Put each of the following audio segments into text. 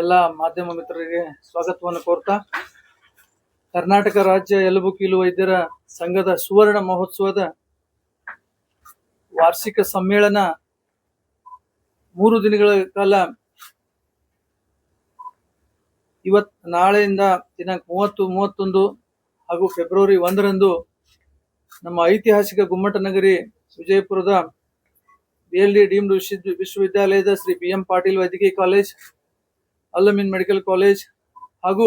ಎಲ್ಲ ಮಾಧ್ಯಮ ಮಿತ್ರರಿಗೆ ಸ್ವಾಗತವನ್ನು ಕೋರ್ತಾ, ಕರ್ನಾಟಕ ರಾಜ್ಯ ಎಲುಬು ಕೀಲು ವೈದ್ಯರ ಸಂಘದ ಸುವರ್ಣ ಮಹೋತ್ಸವದ ವಾರ್ಷಿಕ ಸಮ್ಮೇಳನ 3 ದಿನಗಳ ಕಾಲ ನಾಳೆಯಿಂದ ದಿನಾಂಕ 30, 31 ಹಾಗೂ ಫೆಬ್ರವರಿ 1ರಂದು ನಮ್ಮ ಐತಿಹಾಸಿಕ ಗುಮ್ಮಟನಗರಿ ವಿಜಯಪುರದ BLD ಡೀಮ್ಡ್ ವಿಶ್ವವಿದ್ಯಾಲಯದ ಶ್ರೀ BM ಪಾಟೀಲ್ ವೈದ್ಯಕೀಯ ಕಾಲೇಜ್, ಅಲ್-ಅಮೀನ್ ಮೆಡಿಕಲ್ ಕಾಲೇಜ್ ಹಾಗೂ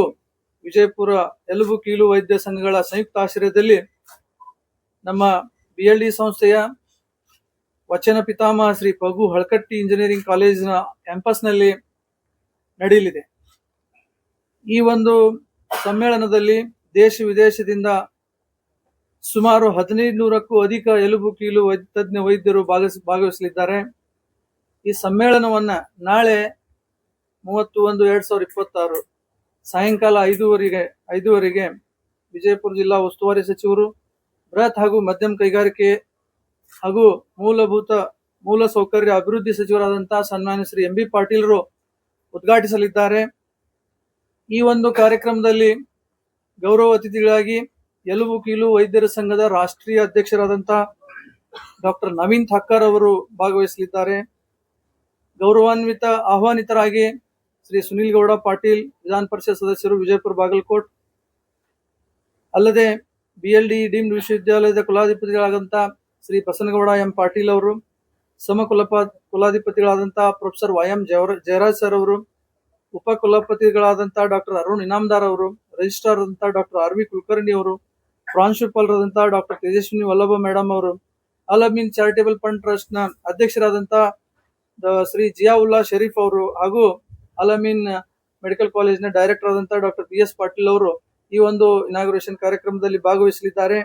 ವಿಜಯಪುರ ಎಲುಬು ಕೀಲು ವೈದ್ಯ ಸಂಘಗಳ ಸಂಯುಕ್ತ ಆಶ್ರಯದಲ್ಲಿ ನಮ್ಮ BLD ಸಂಸ್ಥೆಯ ವಚನ ಪಿತಾಮಹ ಶ್ರೀ ಪಗು ಹಳಕಟ್ಟಿ ಇಂಜಿನಿಯರಿಂಗ್ ಕಾಲೇಜಿನ ಕ್ಯಾಂಪಸ್ನಲ್ಲಿ ನಡೆಯಲಿದೆ. ಈ ಒಂದು ಸಮ್ಮೇಳನದಲ್ಲಿ ದೇಶ ವಿದೇಶದಿಂದ ಸುಮಾರು 1500ಕ್ಕೂ ಅಧಿಕ ಎಲುಬು ಕೀಲು ತಜ್ಞ ವೈದ್ಯರು ಭಾಗವಹಿಸಲಿದ್ದಾರೆ. ಈ ಸಮ್ಮೇಳನವನ್ನ ನಾಳೆ 31/1/2026 ಸಾಯಂಕಾಲ 5:15ಕ್ಕೆ ವಿಜಯಪುರ ಜಿಲ್ಲಾ ಉಸ್ತುವಾರಿ ಸಚಿವರು, ಬೃಹತ್ ಹಾಗೂ ಮಧ್ಯಮ ಕೈಗಾರಿಕೆ ಹಾಗೂ ಮೂಲ ಸೌಕರ್ಯ ಅಭಿವೃದ್ಧಿ ಸಚಿವರಾದಂತಹ ಸನ್ಮಾನ್ಯ ಶ್ರೀ MB ಪಾಟೀಲರು ಉದ್ಘಾಟಿಸಲಿದ್ದಾರೆ. ಈ ಒಂದು ಕಾರ್ಯಕ್ರಮದಲ್ಲಿ ಗೌರವ ಅತಿಥಿಗಳಾಗಿ ಎಲುಬು ಕೀಲು ವೈದ್ಯರ ಸಂಘದ ರಾಷ್ಟ್ರೀಯ ಅಧ್ಯಕ್ಷರಾದಂತಹ ಡಾಕ್ಟರ್ ನವೀನ್ ಥಾಕರ್ ಅವರು ಭಾಗವಹಿಸಲಿದ್ದಾರೆ. ಗೌರವಾನ್ವಿತ ಆಹ್ವಾನಿತರಾಗಿ ಶ್ರೀ ಸುನೀಲ್ ಗೌಡ ಪಾಟೀಲ್, ವಿಧಾನ ಪರಿಷತ್ ಸದಸ್ಯರು, ವಿಜಯಪುರ ಬಾಗಲಕೋಟ್. ಅಲ್ಲದೆ BLD ಡೀಮ್ಡ್ ವಿಶ್ವವಿದ್ಯಾಲಯದ ಕುಲಾಧಿಪತಿಗಳಾದಂತಹ ಶ್ರೀ ಬಸನಗೌಡ M ಪಾಟೀಲ್ ಅವರು, ಕುಲಾಧಿಪತಿಗಳಾದಂತಹ ಪ್ರೊಫೆಸರ್ YM ಜಯರಾಜ್ ಸರ್ ಅವರು, ಉಪ ಕುಲಪತಿಗಳಾದಂತಹ ಡಾಕ್ಟರ್ ಅರುಣ್ ಇನಾಮದಾರ್ ಅವರು, ರಿಜಿಸ್ಟ್ರಾರ್ ಆದಂತಹ ಡಾಕ್ಟರ್ RV ಕುಲಕರ್ಣಿ ಅವರು, ಪ್ರಾಂಶುಪಾಲರಾದಂತಹ ಡಾಕ್ಟರ್ ತೇಜಸ್ವಿನಿ ವಲ್ಲಭ ಮೇಡಮ್ ಅವರು, ಅಲ್-ಅಮೀನ್ ಚಾರಿಟೇಬಲ್ ಫಂಡ್ ಟ್ರಸ್ಟ್ ನ ಅಧ್ಯಕ್ಷರಾದಂತಹ ಶ್ರೀ ಜಿಯಾವುಲ್ಲಾ ಶರೀಫ್ ಅವರು ಹಾಗೂ ಅಲ್-ಅಮೀನ್ ಮೆಡಿಕಲ್ ಕಾಲೇಜಿನ ಡೈರೆಕ್ಟರ್ ಆದಂತಹ ಡಾಕ್ಟರ್ BS ಪಾಟೀಲ್ ಅವರು ಈ ಒಂದು ಇನಾಗ್ರೇಷನ್ ಕಾರ್ಯಕ್ರಮದಲ್ಲಿ ಭಾಗವಹಿಸಲಿದ್ದಾರೆ.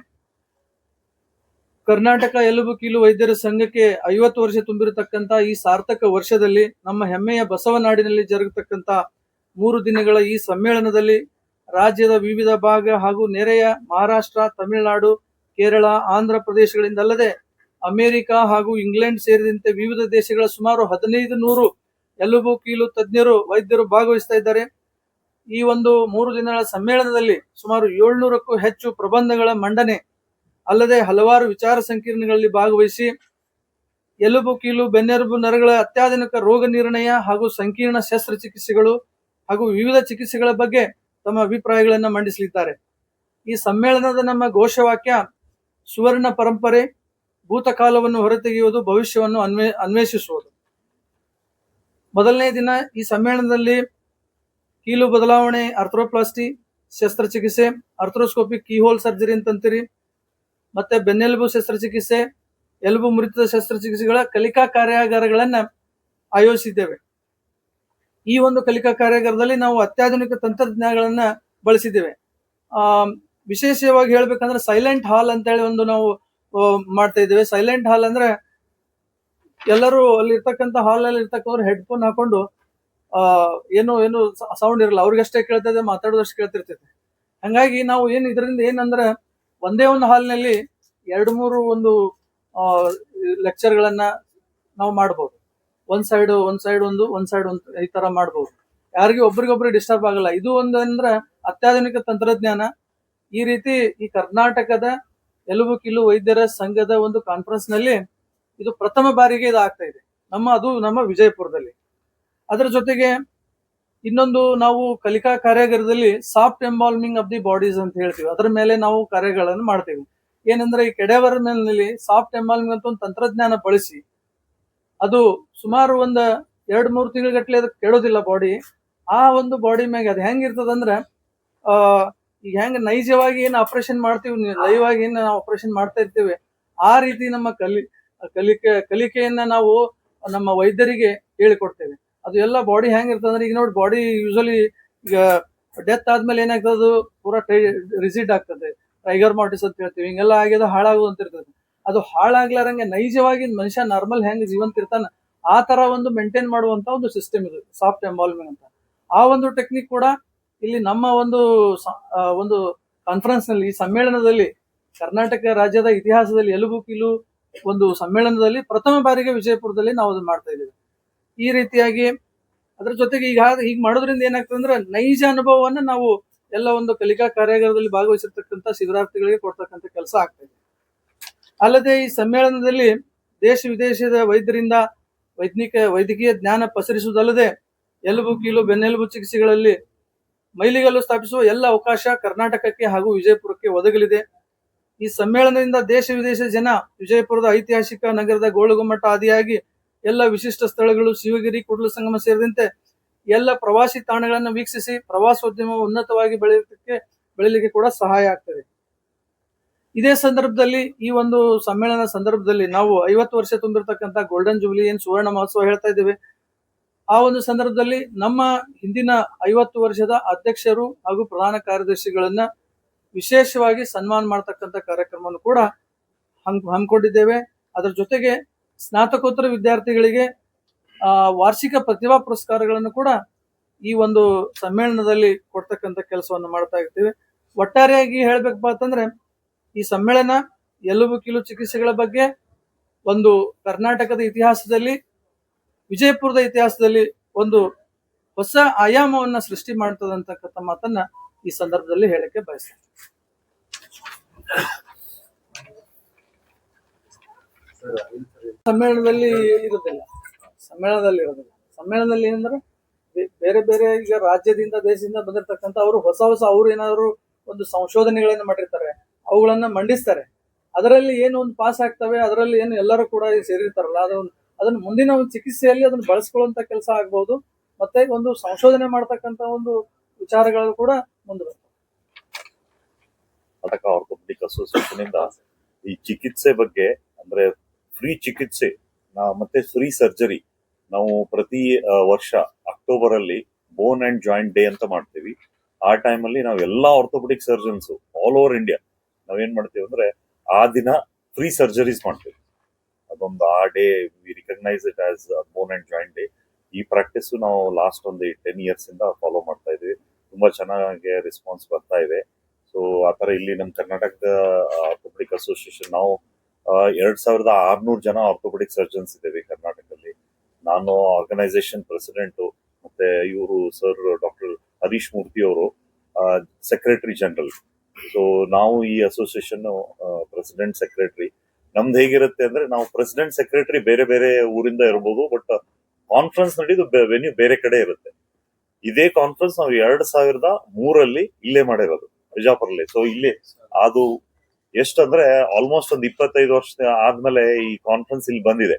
ಕರ್ನಾಟಕ ಎಲುಬು ಕೀಲು ವೈದ್ಯರ ಸಂಘಕ್ಕೆ 50 ವರ್ಷ ತುಂಬಿರತಕ್ಕಂತ ಈ ಸಾರ್ಥಕ ವರ್ಷದಲ್ಲಿ ನಮ್ಮ ಹೆಮ್ಮೆಯ ಬಸವನಾಡಿನಲ್ಲಿ ಜರುಗತಕ್ಕಂತ 3 ದಿನಗಳ ಈ ಸಮ್ಮೇಳನದಲ್ಲಿ ರಾಜ್ಯದ ವಿವಿಧ ಭಾಗ ಹಾಗೂ ನೆರೆಯ ಮಹಾರಾಷ್ಟ್ರ, ತಮಿಳುನಾಡು, ಕೇರಳ, ಆಂಧ್ರ ಪ್ರದೇಶಗಳಿಂದಲ್ಲದೆ ಅಮೆರಿಕ ಹಾಗೂ ಇಂಗ್ಲೆಂಡ್ ಸೇರಿದಂತೆ ವಿವಿಧ ದೇಶಗಳ ಸುಮಾರು 1500 ಎಲುಬು ಕೀಲು ತಜ್ಞರು ವೈದ್ಯರು ಭಾಗವಹಿಸ್ತಾ ಇದ್ದಾರೆ. ಈ ಒಂದು 3 ದಿನಗಳ ಸಮ್ಮೇಳನದಲ್ಲಿ ಸುಮಾರು 700ಕ್ಕೂ ಹೆಚ್ಚು ಪ್ರಬಂಧಗಳ ಮಂಡನೆ ಅಲ್ಲದೆ ಹಲವಾರು ವಿಚಾರ ಸಂಕಿರಣಗಳಲ್ಲಿ ಭಾಗವಹಿಸಿ ಎಲುಬು ಕೀಲು ಬೆನ್ನೆಲುಬು ನರಗಳ ಅತ್ಯಾಧುನಿಕ ರೋಗ ನಿರ್ಣಯ ಹಾಗೂ ಸಂಕೀರ್ಣ ಶಸ್ತ್ರಚಿಕಿತ್ಸೆಗಳು ಹಾಗೂ ವಿವಿಧ ಚಿಕಿತ್ಸೆಗಳ ಬಗ್ಗೆ ತಮ್ಮ ಅಭಿಪ್ರಾಯಗಳನ್ನು ಮಂಡಿಸಲಿದ್ದಾರೆ. ಈ ಸಮ್ಮೇಳನದ ನಮ್ಮ ಘೋಷವಾಕ್ಯ ಸುವರ್ಣ ಪರಂಪರೆ, ಭೂತಕಾಲವನ್ನು ಹೊರತೆಗೆಯುವುದು, ಭವಿಷ್ಯವನ್ನು ಅನ್ವೇಷಿಸುವುದು. ಮೊದಲನೇ ದಿನ ಈ ಸಮ್ಮೇಳನದಲ್ಲಿ ಕೀಲು ಬದಲಾವಣೆ, ಆರ್ಥ್ರೋಪ್ಲಾಸ್ಟಿ ಶಸ್ತ್ರಚಿಕಿತ್ಸೆ, ಆರ್ಥ್ರೋಸ್ಕೋಪಿಕ್ ಕೀಹೋಲ್ ಸರ್ಜರಿ ಅಂತಂತೀರಿ, ಮತ್ತೆ ಬೆನ್ನೆಲುಬು ಶಸ್ತ್ರಚಿಕಿತ್ಸೆ, ಎಲುಬು ಮುರಿತದ ಶಸ್ತ್ರಚಿಕಿತ್ಸೆಗಳ ಕಲಿಕಾ ಕಾರ್ಯಾಗಾರಗಳನ್ನ ಆಯೋಜಿಸಿದ್ದೇವೆ. ಈ ಒಂದು ಕಲಿಕಾ ಕಾರ್ಯಾಗಾರದಲ್ಲಿ ನಾವು ಅತ್ಯಾಧುನಿಕ ತಂತ್ರಜ್ಞಾನಗಳನ್ನ ಬಳಸಿದ್ದೇವೆ. ವಿಶೇಷವಾಗಿ ಹೇಳ್ಬೇಕಂದ್ರೆ ಸೈಲೆಂಟ್ ಹಾಲ್ ಅಂತ ಹೇಳಿ ಒಂದು ನಾವು ಮಾಡ್ತಾ ಇದ್ದೇವೆ. ಸೈಲೆಂಟ್ ಹಾಲ್ ಅಂದ್ರೆ ಎಲ್ಲರೂ ಅಲ್ಲಿ ಇರ್ತಕ್ಕಂಥ ಹಾಲ್ ನಲ್ಲಿ ಇರ್ತಕ್ಕಂಥವ್ರು ಹೆಡ್ಫೋನ್ ಹಾಕೊಂಡು ಏನು ಸೌಂಡ್ ಇರಲ್ಲ, ಅವ್ರಿಗಷ್ಟೇ ಕೇಳ್ತದೆ, ಮಾತಾಡೋದಷ್ಟು ಕೇಳ್ತಿರ್ತೈತೆ. ಹಂಗಾಗಿ ನಾವು ಇದರಿಂದ ಏನಂದ್ರೆ ಒಂದೇ ಒಂದು ಹಾಲ್ನಲ್ಲಿ 2-3 ಒಂದು ಲೆಕ್ಚರ್ಗಳನ್ನ ನಾವು ಮಾಡ್ಬೋದು. ಒಂದ್ ಸೈಡ್ ಒಂದು ಈ ತರ ಮಾಡ್ಬೋದು. ಯಾರಿಗೂ ಒಬ್ರಿಗೊಬ್ರು ಡಿಸ್ಟರ್ಬ್ ಆಗಲ್ಲ. ಇದು ಒಂದು ಅಂದ್ರೆ ಅತ್ಯಾಧುನಿಕ ತಂತ್ರಜ್ಞಾನ. ಈ ರೀತಿ ಈ ಕರ್ನಾಟಕದ ಎಲುಬು ಕೀಲು ವೈದ್ಯರ ಸಂಘದ ಒಂದು ಕಾನ್ಫರೆನ್ಸ್ ನಲ್ಲಿ ಇದು ಪ್ರಥಮ ಬಾರಿಗೆ ಇದಾಗ್ತಾ ಇದೆ, ನಮ್ಮ ವಿಜಯಪುರದಲ್ಲಿ. ಅದರ ಜೊತೆಗೆ ಇನ್ನೊಂದು ನಾವು ಕಲಿಕಾ ಕಾರ್ಯಾಗಾರದಲ್ಲಿ ಸಾಫ್ಟ್ ಎಂಬಾಲ್ಮಿಂಗ್ ಆಫ್ ದಿ ಬಾಡೀಸ್ ಅಂತ ಹೇಳ್ತೀವಿ. ಅದರ ಮೇಲೆ ನಾವು ಕಾರ್ಯಗಳನ್ನು ಮಾಡ್ತೀವಿ. ಏನಂದ್ರೆ ಈ ಕೆಡೆವರ್ ಮೇಲೆ ಸಾಫ್ಟ್ ಎಂಬಾಲ್ಮಿಂಗ್ ಅಂತ ಒಂದು ತಂತ್ರಜ್ಞಾನ ಬಳಸಿ ಅದು ಸುಮಾರು 1-2-3 ತಿಂಗಳಗಟ್ಟಲೆ ಅದಕ್ಕೆ ಕೆಡೋದಿಲ್ಲ ಬಾಡಿ. ಆ ಒಂದು ಬಾಡಿ ಮ್ಯಾಗ ಅದು ಹೆಂಗಿರ್ತದಂದ್ರೆ ಈಗ ಹೆಂಗ ನೈಜವಾಗಿ ಏನು ಆಪರೇಷನ್ ಮಾಡ್ತೀವಿ, ಲೈವ್ ಆಗಿ ಏನು ನಾವು ಆಪರೇಷನ್ ಮಾಡ್ತಾ ಇರ್ತೀವಿ, ಆ ರೀತಿ ನಮ್ಮ ಕಲಿಕೆಯನ್ನ ನಾವು ನಮ್ಮ ವೈದ್ಯರಿಗೆ ಹೇಳಿಕೊಡ್ತೇವೆ. ಅದು ಎಲ್ಲ ಬಾಡಿ ಹೆಂಗಿರ್ತದಂದ್ರೆ, ಈಗ ನೋಡಿ ಬಾಡಿ ಯೂಶಲಿ ಈಗ ಡೆತ್ ಆದ್ಮೇಲೆ ಏನಾಗ್ತದೆ, ಅದು ಪೂರಾ ರಿಜಿಡ್ ಆಗ್ತದೆ, ಟೈಗರ್ ಮಾರ್ಟಿಸ್ ಅಂತ ಹೇಳ್ತೀವಿ. ಹಿಂಗೆಲ್ಲ ಆಗ್ಯದ ಹಾಳಾಗುವಂತ ಇರ್ತದೆ. ಅದು ಹಾಳಾಗ್ಲಾರಂಗೆ ನೈಜವಾಗಿ ಮನುಷ್ಯ ನಾರ್ಮಲ್ ಹೆಂಗ್ ಜೀವಂತ ಇರ್ತಾನ ಆ ತರ ಒಂದು ಮೇಂಟೈನ್ ಮಾಡುವಂತ ಒಂದು ಸಿಸ್ಟಮ್ ಇದು ಸಾಫ್ಟ್ ಎಂಬಾಲ್ಮಿಂಗ್ ಅಂತ. ಆ ಒಂದು ಟೆಕ್ನಿಕ್ ಕೂಡ ಇಲ್ಲಿ ನಮ್ಮ ಒಂದು ಕಾನ್ಫರೆನ್ಸ್ ನಲ್ಲಿ, ಈ ಸಮ್ಮೇಳನದಲ್ಲಿ, ಕರ್ನಾಟಕ ರಾಜ್ಯದ ಇತಿಹಾಸದಲ್ಲಿ ಎಲುಬು ಕೀಲು ಒಂದು ಸಮ್ಮೇಳನದಲ್ಲಿ ಪ್ರಥಮ ಬಾರಿಗೆ ವಿಜಯಪುರದಲ್ಲಿ ನಾವು ಅದನ್ನ ಮಾಡ್ತಾ ಇದ್ದೀವಿ. ಈ ರೀತಿಯಾಗಿ ಅದ್ರ ಜೊತೆಗೆ ಈಗ ಮಾಡೋದ್ರಿಂದ ಏನಾಗ್ತದೆ ಅಂದ್ರೆ ನೈಜ ಅನುಭವವನ್ನ ನಾವು ಎಲ್ಲ ಒಂದು ಕಲಿಕಾ ಕಾರ್ಯಾಗಾರದಲ್ಲಿ ಭಾಗವಹಿಸಿರ್ತಕ್ಕಂಥ ಶಿಬಿರಾರ್ಥಿಗಳಿಗೆ ಕೊಡ್ತಕ್ಕಂಥ ಕೆಲಸ ಆಗ್ತದೆ. ಅಲ್ಲದೆ ಈ ಸಮ್ಮೇಳನದಲ್ಲಿ ದೇಶ ವಿದೇಶದ ವೈದ್ಯರಿಂದ ವೈದ್ಯಕೀಯ ಜ್ಞಾನ ಪಸರಿಸುವುದಲ್ಲದೆ ಎಲುಬು ಕೀಲು ಬೆನ್ನೆಲುಬು ಚಿಕಿತ್ಸೆಗಳಲ್ಲಿ ಮೈಲಿಗಲ್ಲು ಸ್ಥಾಪಿಸುವ ಎಲ್ಲ ಅವಕಾಶ ಕರ್ನಾಟಕಕ್ಕೆ ಹಾಗೂ ವಿಜಯಪುರಕ್ಕೆ ಒದಗಲಿದೆ. ಈ ಸಮ್ಮೇಳನದಿಂದ ದೇಶ ವಿದೇಶದ ಜನ ವಿಜಯಪುರದ ಐತಿಹಾಸಿಕ ನಗರದ ಗೋಳುಗುಮ್ಮಟ ಆದಿಯಾಗಿ ಎಲ್ಲ ವಿಶಿಷ್ಟ ಸ್ಥಳಗಳು, ಶಿವಗಿರಿ, ಕೂಡಲ ಸಂಗಮ ಸೇರಿದಂತೆ ಎಲ್ಲ ಪ್ರವಾಸಿ ತಾಣಗಳನ್ನು ವೀಕ್ಷಿಸಿ ಪ್ರವಾಸೋದ್ಯಮ ಉನ್ನತವಾಗಿ ಬೆಳೀಲಿಕ್ಕೆ ಕೂಡ ಸಹಾಯ ಆಗ್ತದೆ. ಇದೇ ಸಂದರ್ಭದಲ್ಲಿ ಈ ಒಂದು ಸಮ್ಮೇಳನ ಸಂದರ್ಭದಲ್ಲಿ ನಾವು 50 ವರ್ಷ ತುಂಬಿರ್ತಕ್ಕಂಥ ಗೋಲ್ಡನ್ ಜೂಬ್ಲಿ ಏನ್ ಸುವರ್ಣ ಮಹೋತ್ಸವ ಹೇಳ್ತಾ ಇದ್ದೇವೆ, ಆ ಒಂದು ಸಂದರ್ಭದಲ್ಲಿ ನಮ್ಮ ಹಿಂದಿನ 50 ವರ್ಷದ ಅಧ್ಯಕ್ಷರು ಹಾಗೂ ಪ್ರಧಾನ ಕಾರ್ಯದರ್ಶಿಗಳನ್ನ ವಿಶೇಷವಾಗಿ ಸನ್ಮಾನ ಮಾಡತಕ್ಕಂಥ ಕಾರ್ಯಕ್ರಮವನ್ನು ಕೂಡ ಹಮ್ಮಿಕೊಂಡಿದ್ದೇವೆ. ಅದರ ಜೊತೆಗೆ ಸ್ನಾತಕೋತ್ತರ ವಿದ್ಯಾರ್ಥಿಗಳಿಗೆ ವಾರ್ಷಿಕ ಪ್ರತಿಭಾ ಪುರಸ್ಕಾರಗಳನ್ನು ಕೂಡ ಈ ಒಂದು ಸಮ್ಮೇಳನದಲ್ಲಿ ಕೊಡ್ತಕ್ಕಂಥ ಕೆಲಸವನ್ನು ಮಾಡ್ತಾ ಇರ್ತೀವಿ. ಒಟ್ಟಾರೆಯಾಗಿ ಹೇಳ್ಬೇಕಪ್ಪ ಅಂತಂದ್ರೆ ಈ ಸಮ್ಮೇಳನ ಎಲುಬು ಕೀಲು ಚಿಕಿತ್ಸೆಗಳ ಬಗ್ಗೆ ಒಂದು ಕರ್ನಾಟಕದ ಇತಿಹಾಸದಲ್ಲಿ, ವಿಜಯಪುರದ ಇತಿಹಾಸದಲ್ಲಿ ಒಂದು ಹೊಸ ಆಯಾಮವನ್ನ ಸೃಷ್ಟಿ ಮಾಡ್ತದಂತಕ್ಕಂಥ ಮಾತನ್ನ ಈ ಸಂದರ್ಭದಲ್ಲಿ ಹೇಳಕ್ಕೆ ಬಯಸ್ತೇನೆ. ಸಮ್ಮೇಳನದಲ್ಲಿ ಇರೋದಿಲ್ಲ. ಸಮ್ಮೇಳನದಲ್ಲಿ ಏನಂದ್ರೆ ಬೇರೆ ಬೇರೆ ಈಗ ರಾಜ್ಯದಿಂದ ದೇಶದಿಂದ ಬಂದಿರತಕ್ಕಂಥ ಅವರು ಹೊಸ ಅವ್ರು ಏನಾದ್ರು ಒಂದು ಸಂಶೋಧನೆಗಳನ್ನ ಮಾಡಿರ್ತಾರೆ, ಅವುಗಳನ್ನ ಮಂಡಿಸ್ತಾರೆ. ಅದರಲ್ಲಿ ಏನು ಒಂದು ಪಾಸ್ ಆಗ್ತವೆ, ಅದರಲ್ಲಿ ಏನು ಎಲ್ಲರೂ ಕೂಡ ಸೇರಿರ್ತಾರಲ್ಲ, ಅದನ್ನ ಮುಂದಿನ ಒಂದು ಚಿಕಿತ್ಸೆಯಲ್ಲಿ ಅದನ್ನ ಬಳಸ್ಕೊಳ್ಳುವಂತ ಕೆಲಸ ಆಗ್ಬಹುದು. ಮತ್ತೆ ಒಂದು ಸಂಶೋಧನೆ ಮಾಡ್ತಕ್ಕಂಥ ಒಂದು ವಿಚಾರಗಳು ಕೂಡ ಮುಂದೆ ಬರ್ತವೆ. ಕರ್ನಾಟಕ ಆರ್ಥೋಪೆಡಿಕ್ ಅಸೋಸಿಯೇಷನ್ ಇಂದ ಈ ಚಿಕಿತ್ಸೆ ಬಗ್ಗೆ ಅಂದ್ರೆ ಫ್ರೀ ಚಿಕಿತ್ಸೆ ಮತ್ತೆ ಫ್ರೀ ಸರ್ಜರಿ ನಾವು ಪ್ರತಿ ವರ್ಷ ಅಕ್ಟೋಬರ್ ಅಲ್ಲಿ ಬೋನ್ ಅಂಡ್ ಜಾಯಿಂಟ್ ಡೇ ಅಂತ ಮಾಡ್ತೀವಿ. ಆ ಟೈಮಲ್ಲಿ ನಾವು ಎಲ್ಲಾ orthopaedic surgeons all over India ನಾವೇನ್ ಮಾಡ್ತೀವಿ ಅಂದ್ರೆ ಆ ದಿನ ಫ್ರೀ ಸರ್ಜರೀಸ್ ಮಾಡ್ತೀವಿ. ಅದೊಂದು ಆ day we recognise it as bone and joint day. ಈ ಪ್ರಾಕ್ಟೀಸ್ ನಾವು ಲಾಸ್ಟ್ ಒಂದು 10 years ಇಂದ ಫಾಲೋ ಮಾಡ್ತಾ ಇದೀವಿ. ತುಂಬಾ ಚೆನ್ನಾಗಿ ರೆಸ್ಪಾನ್ಸ್ ಬರ್ತಾ ಇದೆ. ಸೊ ಆತರ ಇಲ್ಲಿ ನಮ್ಮ ಕರ್ನಾಟಕದ ಆರ್ಥೋಪೆಡಿಕ್ ಅಸೋಸಿಯೇಷನ್ ನಾವು 2600 ಜನ ಆರ್ಥೋಪೆಡಿಕ್ ಸರ್ಜನ್ಸ್ ಇದ್ದೇವೆ ಕರ್ನಾಟಕದಲ್ಲಿ. ನಾನು ಆರ್ಗನೈಸೇಷನ್ ಪ್ರೆಸಿಡೆಂಟ್, ಮತ್ತೆ ಇವರು ಸರ್ ಡಾಕ್ಟರ್ ಹರೀಶ್ ಮೂರ್ತಿ ಅವರು ಸೆಕ್ರೆಟರಿ ಜನರಲ್. ಸೊ ನಾವು ಈ ಅಸೋಸಿಯೇಷನ್ ಪ್ರೆಸಿಡೆಂಟ್ ಸೆಕ್ರೆಟರಿ. ನಮ್ದು ಹೇಗಿರುತ್ತೆ ಅಂದ್ರೆ ನಾವು ಪ್ರೆಸಿಡೆಂಟ್ ಸೆಕ್ರೆಟರಿ ಬೇರೆ ಬೇರೆ ಊರಿಂದ ಇರಬಹುದು, ಬಟ್ ಕಾನ್ಫರೆನ್ಸ್ ನಡೆಯೋದು ವೆನ್ಯೂ ಬೇರೆ ಕಡೆ ಇರುತ್ತೆ. ಇದೇ ಕಾನ್ಫರೆನ್ಸ್ ನಾವು 2003 ಇಲ್ಲೇ ಮಾಡಿರೋದು, ಬಿಜಾಪುರಲ್ಲಿ. ಸೊ ಇಲ್ಲಿ ಅದು ಎಷ್ಟಂದ್ರೆ ಆಲ್ಮೋಸ್ಟ್ ಒಂದು 25 ವರ್ಷ ಆದ್ಮೇಲೆ ಈ ಕಾನ್ಫರೆನ್ಸ್ ಇಲ್ಲಿ ಬಂದಿದೆ.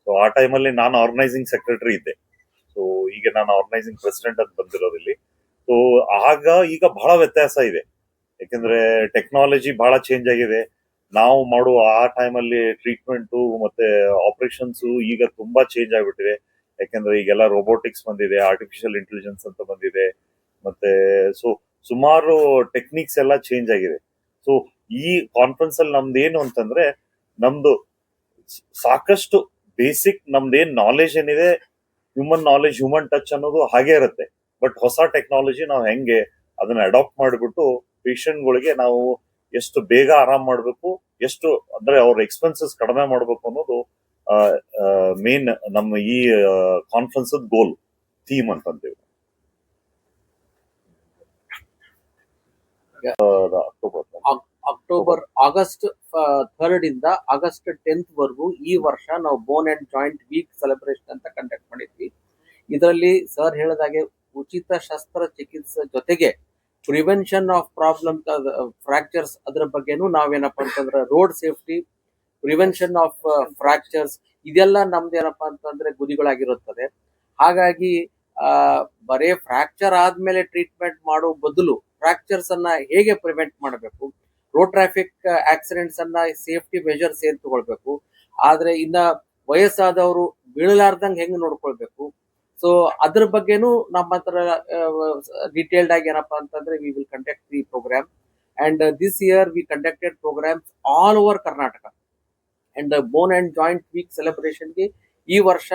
ಸೊ ಆ ಟೈಮಲ್ಲಿ ನಾನು ಆರ್ಗನೈಸಿಂಗ್ ಸೆಕ್ರೆಟರಿ ಇದ್ದೆ. ಸೊ ಈಗ ನಾನು ಆರ್ಗನೈಸಿಂಗ್ ಪ್ರೆಸಿಡೆಂಟ್ ಅಂತ ಬಂದಿರೋದು ಇಲ್ಲಿ. ಸೊ ಈಗ ಬಹಳ ವ್ಯತ್ಯಾಸ ಇದೆ, ಯಾಕಂದ್ರೆ ಟೆಕ್ನಾಲಜಿ ಬಹಳ ಚೇಂಜ್ ಆಗಿದೆ. ನಾವು ಮಾಡುವ ಆ ಟೈಮಲ್ಲಿ ಟ್ರೀಟ್ಮೆಂಟು ಮತ್ತೆ ಆಪರೇಷನ್ಸ್ ಈಗ ತುಂಬಾ ಚೇಂಜ್ ಆಗ್ಬಿಟ್ಟಿದೆ. ಯಾಕಂದ್ರೆ ಈಗೆಲ್ಲ ರೋಬೋಟಿಕ್ಸ್ ಬಂದಿದೆ, ಆರ್ಟಿಫಿಷಿಯಲ್ ಇಂಟೆಲಿಜೆನ್ಸ್ ಅಂತ ಬಂದಿದೆ, ಮತ್ತೆ ಸೊ ಸುಮಾರು ಟೆಕ್ನಿಕ್ಸ್ ಎಲ್ಲ ಚೇಂಜ್ ಆಗಿದೆ. ಸೊ ಈ ಕಾನ್ಫರೆನ್ಸ್ ಅಲ್ಲಿ ನಮ್ದು ಏನು ಅಂತಂದ್ರೆ ನಮ್ದು ಸಾಕಷ್ಟು ಬೇಸಿಕ್ ನಮ್ದೇನ್ ನಾಲೆಜ್ ಏನಿದೆ, ಹ್ಯೂಮನ್ ನಾಲೆಜ್, ಹ್ಯೂಮನ್ ಟಚ್ ಅನ್ನೋದು ಹಾಗೆ ಇರುತ್ತೆ. ಬಟ್ ಹೊಸ ಟೆಕ್ನಾಲಜಿ ನಾವು ಹೆಂಗೆ ಅದನ್ನ ಅಡಾಪ್ಟ್ ಮಾಡಿಬಿಟ್ಟು ಪೇಷಂಟ್ಗಳಿಗೆ ನಾವು ಎಷ್ಟು ಬೇಗ ಆರಾಮ್ ಮಾಡ್ಬೇಕು, ಎಷ್ಟು ಅಂದ್ರೆ ಅವ್ರ ಎಕ್ಸ್ಪೆನ್ಸಸ್ ಕಡಿಮೆ ಮಾಡ್ಬೇಕು ಅನ್ನೋದು ಮೇನ್ ನಮ್ಮ ಈ ಕಾನ್ಫರೆನ್ಸ್ ಗೋಲ್, ಥೀಮ್ ಅಂತಂತೀವಿ. ಆಗಸ್ಟ್ 3rd ಇಂದ ಆಗಸ್ಟ್ 10th ವರೆಗೂ ಈ ವರ್ಷ ನಾವು bone and joint week celebration ಅಂತ ಕಂಡಕ್ಟ್ ಮಾಡಿದ್ವಿ. ಇದರಲ್ಲಿ ಸರ್ ಹೇಳಿದಾಗೆ ಉಚಿತ ಶಸ್ತ್ರ ಚಿಕಿತ್ಸೆ ಜೊತೆಗೆ ಪ್ರಿವೆನ್ಷನ್ ಆಫ್ ಪ್ರಾಬ್ಲಮ್ ಫ್ರಾಕ್ಚರ್ಸ್ ಅದ್ರ ಬಗ್ಗೆನೂ ನಾವೇನಪ್ಪ ಅಂತಂದ್ರೆ road safety, prevention of fractures ಇದೆಲ್ಲ ನಮ್ದೇನಪ್ಪಾ ಅಂತಂದ್ರೆ ಗುರಿಗಳಾಗಿರುತ್ತದೆ. ಹಾಗಾಗಿ ಬರೇ ಫ್ರಾಕ್ಚರ್ ಆದ್ಮೇಲೆ ಟ್ರೀಟ್ಮೆಂಟ್ ಮಾಡೋ ಬದಲು ಫ್ರಾಕ್ಚರ್ಸ್ ಅನ್ನ ಹೇಗೆ ಪ್ರಿವೆಂಟ್ ಮಾಡಬೇಕು, ರೋಡ್ ಟ್ರಾಫಿಕ್ ಆಕ್ಸಿಡೆಂಟ್ಸ್ ಅನ್ನ ಸೇಫ್ಟಿ ಮೆಜರ್ಸ್ ಏನ್ ತಗೊಳ್ಬೇಕು, ಆದ್ರೆ ಇನ್ನ ವಯಸ್ಸಾದವರು ಬೀಳಲಾರ್ದಂಗ್ ಹೆಂಗ್ ನೋಡ್ಕೊಳ್ಬೇಕು, ಸೊ ಅದ್ರ ಬಗ್ಗೆನೂ ನಮ್ಮ ಹತ್ರ ಡೀಟೇಲ್ಡ್ ಆಗಿ ಏನಪ್ಪಾ ಅಂತಂದ್ರೆ we will conduct the program. And this year we conducted programs all over Karnataka. And bone and joint week ಸೆಲೆಬ್ರೇಷನ್ಗೆ ಈ ವರ್ಷ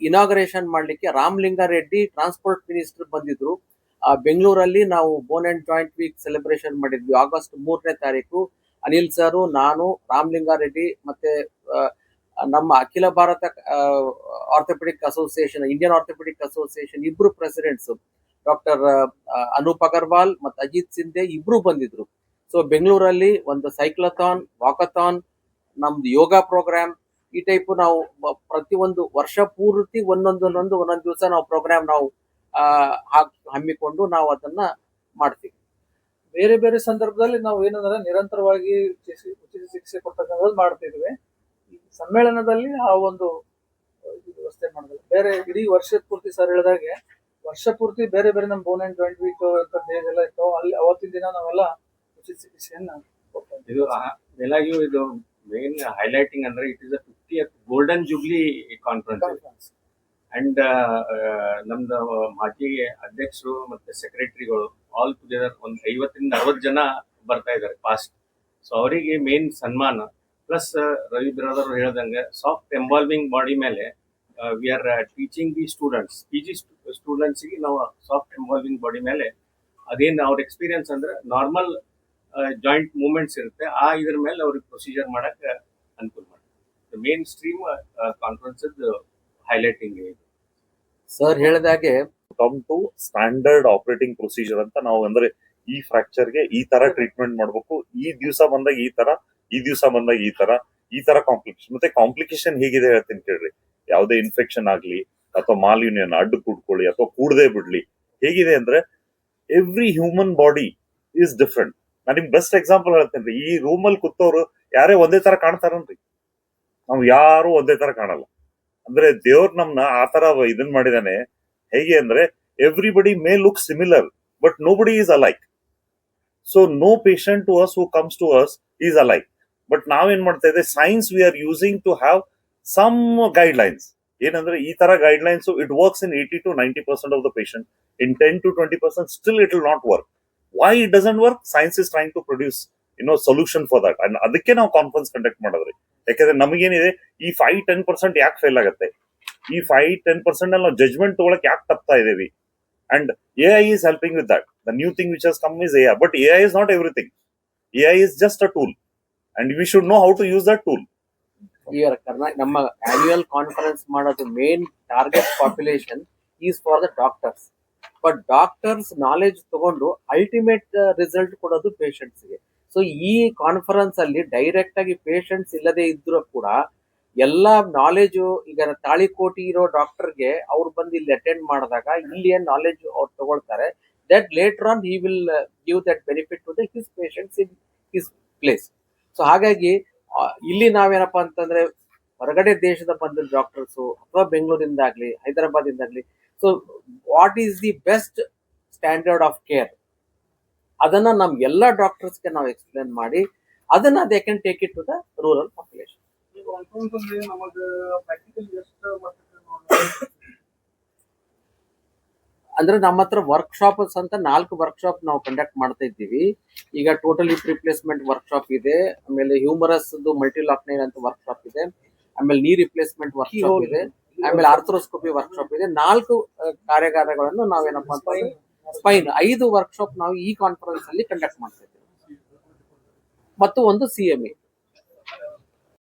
ಇನಾಗ್ರೇಷನ್ ಮಾಡ್ಲಿಕ್ಕೆ ರಾಮಲಿಂಗಾರೆಡ್ಡಿ ಟ್ರಾನ್ಸ್ಪೋರ್ಟ್ ಮಿನಿಸ್ಟರ್ ಬಂದಿದ್ರು. ಬೆಂಗಳೂರಲ್ಲಿ ನಾವು bone and joint week celebration ಮಾಡಿದ್ವಿ ಆಗಸ್ಟ್ 3ನೇ ತಾರೀಕು. ಅನಿಲ್ ಸರು, ನಾನು, ರಾಮಲಿಂಗಾರೆಡ್ಡಿ ಮತ್ತೆ ನಮ್ಮ ಅಖಿಲ ಭಾರತ orthopaedic association, Indian orthopaedic association ಇಬ್ರು ಪ್ರೆಸಿಡೆಂಟ್ಸ್, ಡಾಕ್ಟರ್ ಅನೂಪ್ ಅಗರ್ವಾಲ್ ಮತ್ತು ಅಜಿತ್ ಸಿಂಧೆ ಇಬ್ರು ಬಂದಿದ್ರು. ಸೊ ಬೆಂಗಳೂರಲ್ಲಿ ಒಂದು ಸೈಕ್ಲಥಾನ್, ವಾಕಥಾನ್, ನಮ್ದು ಯೋಗ ಪ್ರೋಗ್ರಾಮ್, ಈ ಟೈಪ್ ನಾವು ಪ್ರತಿಯೊಂದು ವರ್ಷ ಪೂರ್ತಿ ಒಂದೊಂದು ದಿವಸ ನಾವು ಪ್ರೋಗ್ರಾಮ್ ನಾವು ಹಮ್ಮಿಕೊಂಡು ನಾವು ಅದನ್ನ ಮಾಡ್ತೀವಿ. ಬೇರೆ ಬೇರೆ ಸಂದರ್ಭದಲ್ಲಿ ನಾವು ಏನಂದ್ರೆ ನಿರಂತರವಾಗಿ ಉಚಿತ ಚಿಕಿತ್ಸೆ ಕೊಡ್ತಕ್ಕಂಥದ್ದು ಮಾಡ್ತಿದ್ವಿ. ಈ ಸಮ್ಮೇಳನದಲ್ಲಿ ಆ ಒಂದು ವ್ಯವಸ್ಥೆ ಮಾಡಿದ್ವಿ. ಬೇರೆ ಇಡೀ ವರ್ಷದ ಪೂರ್ತಿ ಸರ್ ಹೇಳಿದಾಗೆ ವರ್ಷ ಪೂರ್ತಿ ಬೇರೆ ಬೇರೆ ನಮ್ಮ ಬೋನ್ ಅಂಡ್ ಜಾಯಿಂಟ್ ವೀಕ್ ಅಂತ ಡೇಸ್ ಎಲ್ಲ ಇತ್ತು. ಅಲ್ಲಿ ಅವತ್ತಿನ ದಿನ ನಾವೆಲ್ಲ ಉಚಿತ ಚಿಕಿತ್ಸೆಯನ್ನ ಕೊಡ್ತಾ ಇದು ಮೇಲಾಗಿಯೂ ಇದು ಮೇನ್ ಹೈಲೈಟಿಂಗ್ ಅಂದ್ರೆ it is 50th golden jubilee conference. And ನಮ್ದು ಮಾಜಿ ಅಧ್ಯಕ್ಷರು ಮತ್ತೆ ಸೆಕ್ರೆಟರಿಗಳು ಆಲ್ ಟುಗೆದರ್ ಒಂದು 50ರಿಂದ 60 ಜನ ಬರ್ತಾ ಇದ್ದಾರೆ ಪಾಸ್ಟ್. ಸೊ ಅವರಿಗೆ ಮೇನ್ ಸನ್ಮಾನ ಪ್ಲಸ್ ರವಿ ಬ್ರದರ್ ಹೇಳ್ದಂಗೆ ಸಾಫ್ಟ್ ಎಂಬಾಲ್ವಿಂಗ್ ಬಾಡಿ ಮೇಲೆ we are teaching the students, PG ಸ್ಟೂಡೆಂಟ್ಸ್ಗೆ ನಾವು ಸಾಫ್ಟ್ ಎಂಬಾಲ್ವಿಂಗ್ ಬಾಡಿ ಮೇಲೆ ಅದೇನು ಅವ್ರ ಎಕ್ಸ್ಪೀರಿಯನ್ಸ್ ಅಂದ್ರೆ ನಾರ್ಮಲ್ ಜಾಯಿಂಟ್ ಮೂವ್ಮೆಂಟ್ಸ್ ಇರುತ್ತೆ, ಇದ್ರ ಮೇಲೆ ಅವ್ರಿಗೆ ಪ್ರೊಸೀಜರ್ ಮಾಡಕ್ಕೆ ಅನುಕೂಲ ಮಾಡಿ main stream conference highlighting. Sir ಹೇಳಿದಾಗೆ come to standard operating procedure ಅಂತ ನಾವು ಅಂದ್ರೆ ಈ ಫ್ರಾಕ್ಚರ್ಗೆ ಈ ತರ ಟ್ರೀಟ್ಮೆಂಟ್ ಮಾಡ್ಬೇಕು, ಈ ದಿವಸ ಬಂದಾಗ ಈ ತರ, ಈ ದಿವಸ ಬಂದಾಗ ಈ ತರ ಕಾಂಪ್ಲಿಕೇಶನ್. ಮತ್ತೆ ಕಾಂಪ್ಲಿಕೇಶನ್ ಹೇಗಿದೆ ಹೇಳ್ತೀನಿ ಕೇಳ್ರಿ. ಯಾವುದೇ ಇನ್ಫೆಕ್ಷನ್ ಆಗ್ಲಿ ಅಥವಾ ಮಾಲ್ ಯೂನಿಯನ್ ಅಡ್ಡು ಕೂಡ್ಕೊಳ್ಳಿ ಅಥವಾ ಕೂಡದೇ ಬಿಡ್ಲಿ, ಹೇಗಿದೆ ಅಂದ್ರೆ every human body is different. ನಾನು ನಿಮ್ಗೆ ಬೆಸ್ಟ್ ಎಕ್ಸಾಂಪಲ್ ಹೇಳ್ತೇನೆ. ಈ ರೂಮ್ ಅಲ್ಲಿ ಕೂತವ್ರು ಯಾರೇ ಒಂದೇ ತರ ಕಾಣ್ತಾರನ್ರಿ? ನಾವು ಯಾರು ಒಂದೇ ತರ ಕಾಣಲ್ಲ. ಅಂದ್ರೆ ದೇವ್ರ ನಮ್ನ ಆ ತರ ಇದನ್ ಮಾಡಿದಾನೆ. ಹೇಗೆ ಅಂದ್ರೆ everybody may look similar but nobody is alike. So no patient to us who comes to us is alike. But ನಾವೇನ್ ಮಾಡ್ತಾ ಇದ್ದೇವೆ, since we are using to have some guidelines. ಏನಂದ್ರೆ ಈ ತರ guidelines it works in 80 to 90% of the patient. In 10 to 20% still it will not work. Why it doesn't work? Science is trying to produce solution for that. And ಅದಕ್ಕೆ ನಾವು conference conduct ಮಾಡಿದ್ರಿ. ಯಾಕಂದ್ರೆ ನಮಗೇನಿದೆ, ಈ 5-10% ಯಾಕೆ fail ಆಗುತ್ತೆ, ಈ 5-10% ಅಲ್ಲಿ ನಾವು ಜಜ್ಮೆಂಟ್ ತಗೊಳಕ್ ಯಾಕೆ ತಪ್ತಾ ಇದೇವಿ? And AI is helping with that. The new thing which has come is AI, but AI is not everything. AI is just a tool and we should know how to use that tool. ನಮ್ಮ annual conference ಮಾಡೋದು main target population is for the doctors. But doctors knowledge ತಗೊಂಡು ultimate result ಕೊಡೋದು ಪೇಷಂಟ್ಸ್ಗೆ. So ಈ conference ಅಲ್ಲಿ direct ಆಗಿ patients ಇಲ್ಲದೆ ಇದ್ರೂ ಕೂಡ ಎಲ್ಲಾ ನಾಲೆಜು, ಈಗ ತಾಳಿಕೋಟಿ ಇರೋ ಡಾಕ್ಟರ್ಗೆ ಅವ್ರು ಬಂದು ಇಲ್ಲಿ ಅಟೆಂಡ್ ಮಾಡಿದಾಗ ಇಲ್ಲಿ ಏನ್ ನಾಲೆಜ್ ಅವ್ರು ತಗೊಳ್ತಾರೆ, that later on he will give that benefit to the his patients in his place. So ಹಾಗಾಗಿ ಇಲ್ಲಿ ನಾವೇನಪ್ಪಾ ಅಂತಂದ್ರೆ ಹೊರಗಡೆ ದೇಶದ ಬಂದ ಡಾಕ್ಟರ್ಸು ಅಥವಾ ಬೆಂಗಳೂರಿಂದಾಗ್ಲಿ ಹೈದರಾಬಾದಿಂದಾಗ್ಲಿ, so what is the best standard of care ಅದನ್ನ ನಮ್ ಎಲ್ಲಾ ಡಾಕ್ಟರ್ಸ್ಗೆ ನಾವು ಎಕ್ಸ್ಪ್ಲೇನ್ ಮಾಡಿ ಅದನ್ನ they can take it to the rural population. ಅಂದ್ರೆ ನಮ್ಮ ಹತ್ರ ವರ್ಕ್ಶಾಪ್ಸ್ ಅಂತ 4 ವರ್ಕ್ಶಾಪ್ ನಾವು ಕಂಡಕ್ಟ್ ಮಾಡ್ತಾ ಇದ್ದೀವಿ. ಈಗ ಟೋಟಲ್ ಹಿಪ್ ರಿಪ್ಲೇಸ್ಮೆಂಟ್ ವರ್ಕ್ಶಾಪ್ ಇದೆ, ಆಮೇಲೆ ಹ್ಯೂಮರಸ್ ಮಲ್ಟಿಲಾಕ್ನೈಲ್ ಅಂತ ವರ್ಕ್ಶಾಪ್ ಇದೆ, ಆಮೇಲೆ ನೀ ರಿಪ್ಲೇಸ್ಮೆಂಟ್ ವರ್ಕ್ಶಾಪ್ ಇದೆ, ಆಮೇಲೆ ಆರ್ಥ್ರೋಸ್ಕೋಪಿ ವರ್ಕ್ಶಾಪ್ ಇದೆ. 4 ಕಾರ್ಯಾಗಾರಗಳನ್ನು ನಾವೇನಪ್ಪಾ ಅಂತ ಸ್ಪೈನ್ 5 ವರ್ಕ್ಶಾಪ್ ನಾವು ಈ ಕಾನ್ಫರೆನ್ಸ್ ಅಲ್ಲಿ ಕಂಡಕ್ಟ್ ಮಾಡ್ತಾ ಇದ್ದೀವಿ. ಮತ್ತು ಒಂದು CME